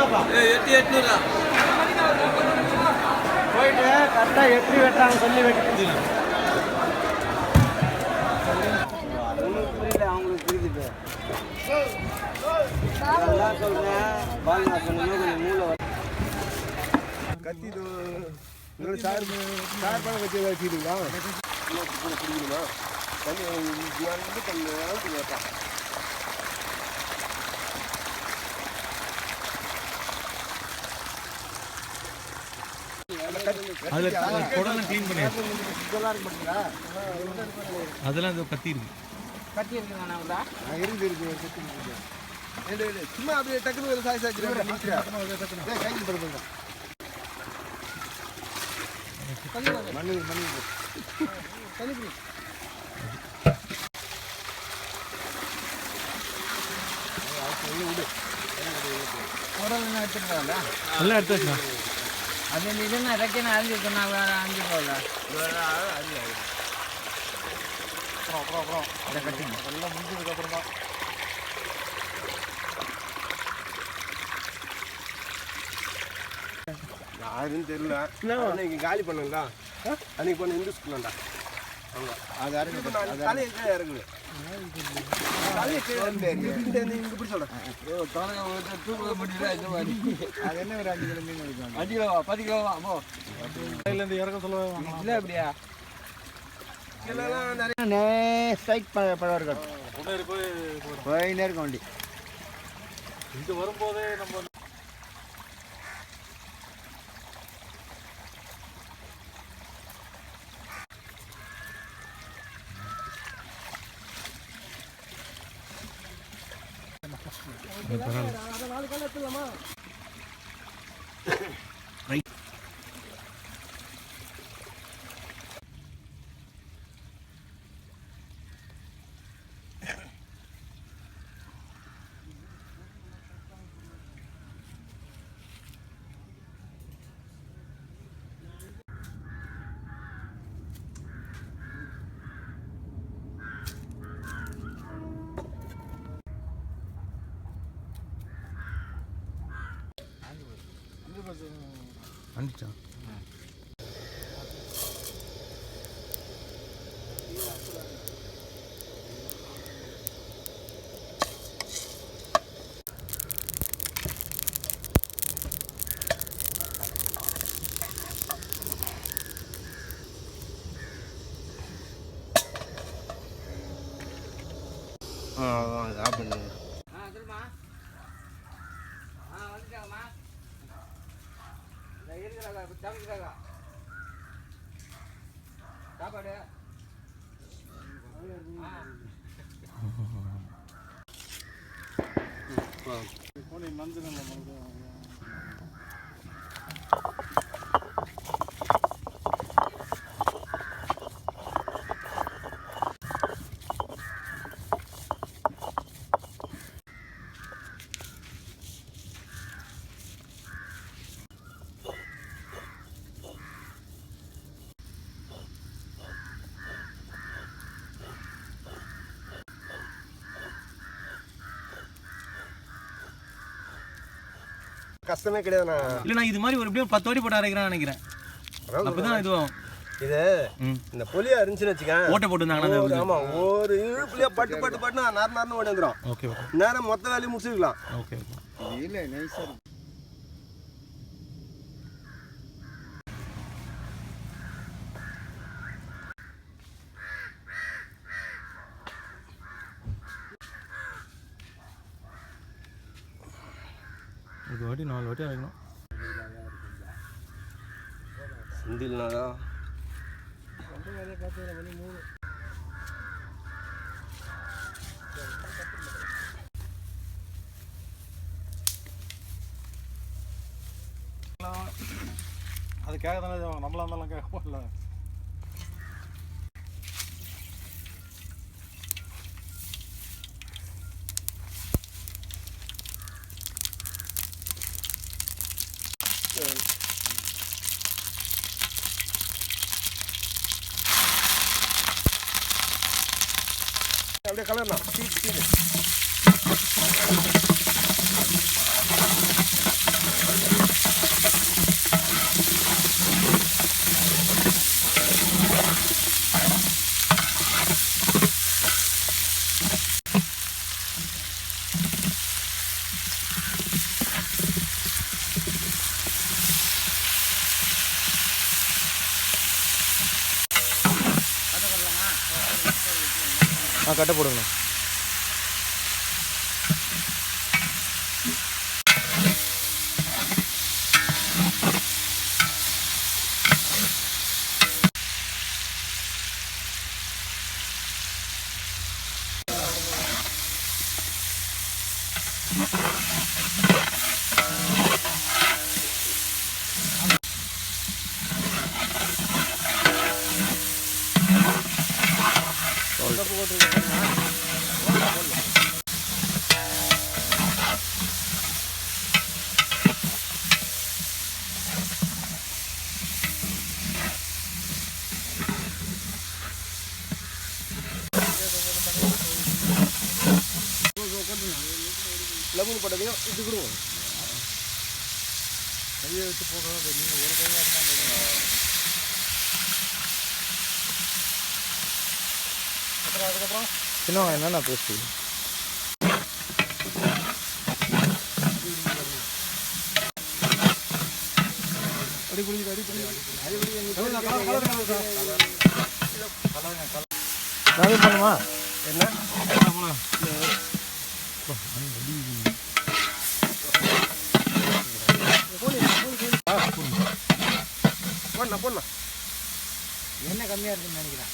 800 போயிட்டு கரெக்டாக எப்படி வெட்டுறாங்க சொல்லி வெட்டி புரியல அவங்களுக்கு புரியுது. அதெல்லாம் சொல்கிறேன் பாருங்க சொன்னோம் கொஞ்சம் மூளை கத்தி சார் பணம் வச்சு வச்சுக்கிட்டீங்களா பிடிக்கணுமா தண்ணி கொஞ்சம் அளவுக்கு வைப்பான். அதெல்லாம் கத்தி இருக்கு சும்மா அப்படியே டக்குனு சாய் சாய்ச்சி மண்ணு எல்லாம் எடுத்து வச்சுக்கலாம். அது இதுன்னா இறக்கினா அழிஞ்சு சொன்னாங்க அழிஞ்சு போகல அப்புறம் கட்டிங்க எல்லாம் முடிஞ்சதுக்கு அப்புறம் தான் யாருன்னு தெரியல. அன்னைக்கு காலி பண்ணல அன்னைக்கு பண்ண இந்து ஸ்கூலாண்டா அவங்க அது இறங்குது தலையை கீழே இறங்குது தலையை கீழே இப்படி சொல்கிறேன் அது என்ன ஒரு 5 கிலோ மீன் இருக்கும் 5 கிலோவா 10 கிலோவா அம்மோ இருந்து இறக்க சொல்லுவாங்க இல்லை அப்படியா கிலோலாம் நிறைய ஸ்ட்ரைக் பழம் இருக்கும் போயினே இருக்கும் வண்டி. இங்கே வரும்போதே நம்ம வந்துச்சா சாப்பிடுங்க சாப்பாடு கஷ்டமே கிடையாது. இல்லை நான் இது மாதிரி ஒரு எப்படியும் 10 வாட்டி போட்டு அரைக்கிறேன்னு நினைக்கிறேன். அப்பதான் இதுவும் இது இந்த புளியா இருந்துச்சுன்னு வச்சுக்கேன் ஓட்டை போட்டுருந்தாங்கன்னா ஆமா ஒரு இழுப்புலயே பட்டு பட்டு பட்டுனா நறு ஓடி வந்துடும். ஓகே நேரம் மொத்த வேலையும் முடிச்சுக்கலாம். ஓகே இல்லை நைஸா ஒரு வாட்டி 4 வாட்டி அரைக்கணும். செந்தில்னாடா அதுக்காக தானே நம்மளா இருந்தாலும் கேட்க போடல. அப்படியே கலர்னா சீட் கட்டை போடுங்கண்ணா. லெமன் போட்டதையும் இது கொடுங்க. கையை வச்சு போடுறது நீங்கள் ஒரு கையாக இருந்தால் அதுக்கப்புறம் சின்ன என்னென்ன பேசி அடி புரியுது அடி பண்ணுமா என்ன போடலாம் என்ன கம்மியாக இருக்குன்னு நினைக்கிறேன்.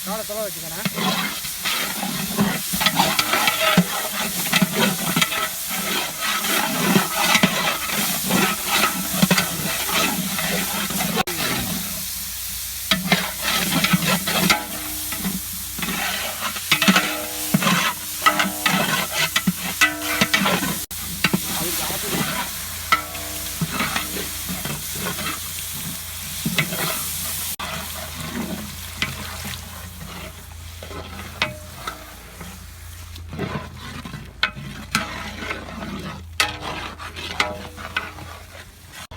காலை தொலை வச்சுக்கண்ணா.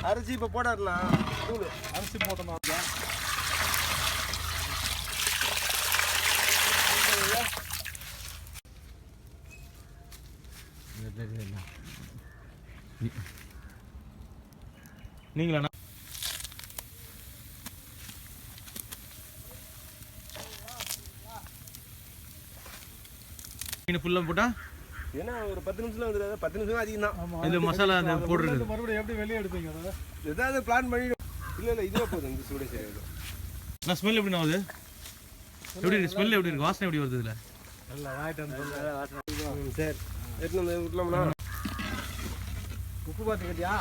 அரிசி இப்போ போடலாம். அரிசி போட்டோம். நீங்களா மீன் ஃபுல்லாக போட்டா ஏன்னா ஒரு 10 நிமிஷத்துல வந்துடுது. 10 நிமிஷம் அதிகம் தான். இது மசாலா போடுறது மறுபடியும் எப்படி வெளியே எடுப்பீங்க அதை? ஏதாவது பிளான் பண்ணி இல்லை இதுவே போதும். இந்த சூடே சரி. நான் ஸ்மெல் எப்படி ஆகுது? எப்படி இருக்கு ஸ்மெல்? எப்படி இருக்கு? வாசனை எப்படி வருது? இதில் நல்லா வாங்கிட்டு வந்து சரி எடுத்து வந்து விட்டலாம்னா உப்பு பார்த்துக்கிட்டியா?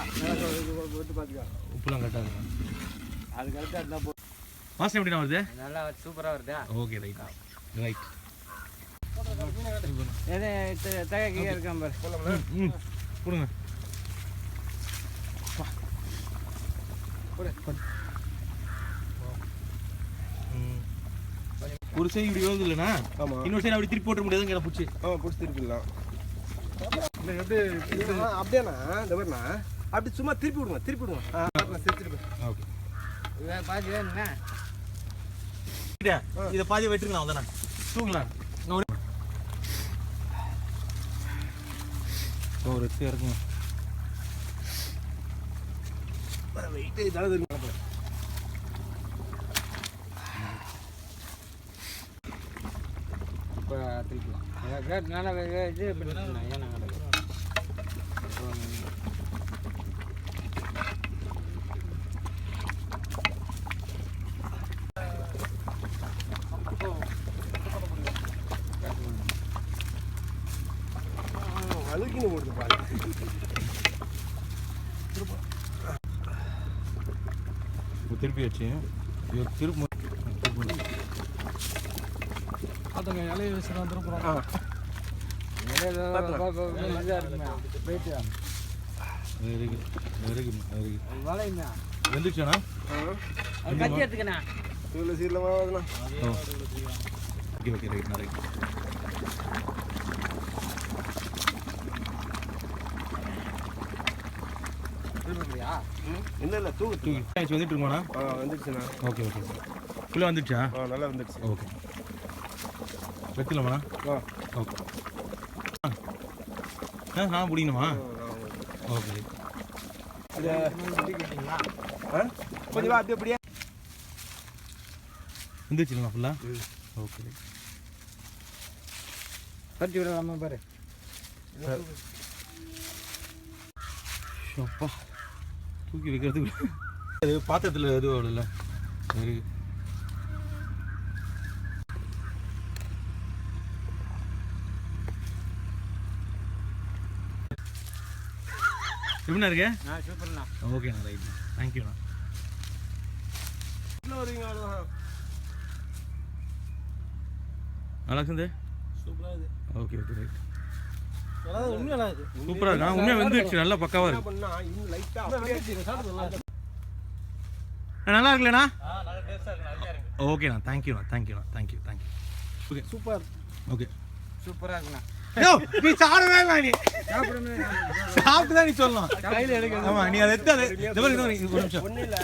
விட்டு பார்த்துக்கோ. உப்புலாம் கரெக்டாக அது கரெக்டாக இருந்தால் போ. வாசனை எப்படி வருது? நல்லா சூப்பராக வருதா? Okay right right. எது தகை இருக்கான் பாரு. கொடுங்க. ஒரு சைடு இப்படி வருது இல்லைண்ணா? ஆமாம். இன்னொரு சைடு அப்படி திருப்பி போட்ட முடியாதுங்க பிடிச்சி. பிடிச்சி திருப்பிடலாம். இல்லை எப்படி அப்படியாண்ணா இந்த மாதிரிண்ணா அப்படி சும்மா திருப்பி விடுங்க. திருப்பி விடுங்க. திருப்பி ஓகே. பாதி வேணுண்ணா. இதை பாதி வெட்டுருங்களா? தானே தூங்கலாம். ஒரு எத்து இருக்குங்க. வெயிட் ஏதாவது இப்போ திருப்பலாம். நல்லா இது பண்ணிக்கலாம். ஏன் நாங்கள் அழுகின்னு போடுது பாரு. திருப்பி வச்சு திருப்பி அதுங்க இலையை வச்சு தான் திருப்புறோம். வளையுண்ணா. வெந்துச்சாண்ணா? கட்டி எடுத்துக்கண்ணா. இவ்வளோ சீக்கிரமாக வருதுண்ணா. Okay okay right right. இல்லை தூக்கி வந்துட்டு இருக்கோண்ணா? வந்துடுச்சுண்ணா. ஓகே ஓகே ஃபுல்லாக வந்துடுச்சா? நல்லா வந்துடுச்சு. ஓகே வைக்கலாமாண்ணா? ஆ ஓகே. நான் பிடிக்கணுமா? ஓகே. கொஞ்சம் வா அப்படியே அப்படியே வந்துச்சுங்களா ஃபுல்லா? ஓகே. பறிச்சு விடலாமா பாரு. அப்பா தூக்கி வைக்கிறதுக்கு அது பாத்திரத்தில் எதுவும் அவ்வளோல சரி. எப்படிண்ணா இருக்கு? சூப்பர்ண்ணா. ஓகேண்ணா ரைட் தேங்க்யூண்ணா. வருவீங்க அவ்வளோதான். நல்லா இருக்குது. சூப்பரா இது. Okay okay right. அதாவது உண்மையா இது. சூப்பராக இருக்கு. ஆனால் உண்மையாக வந்துடுச்சு, நல்லா பக்காவாக என்ன இருக்கு. பண்ணா இன்னும் லைட்டா நல்லா இருக்குல்லண்ணா? நல்லா டேஸ்டா இருக்கு, நல்லா இருக்கு. ஓகேண்ணா தேங்க்யூண்ணா தேங்க்யூண்ணா thank you thank you. Okay super. Okay. சூப்பரா இருக்குண்ணா. ஐயோ நீ சாப்பிடவே இல்லை, நீ சாப்பிடுமே. சாப்பிட்டு தான் நீ சொல்லலாம். கையில எடுக்க. ஆமாம் நீ அதை எடுத்து அதை ஒரு நிமிஷம் ஒன்றும் இல்லை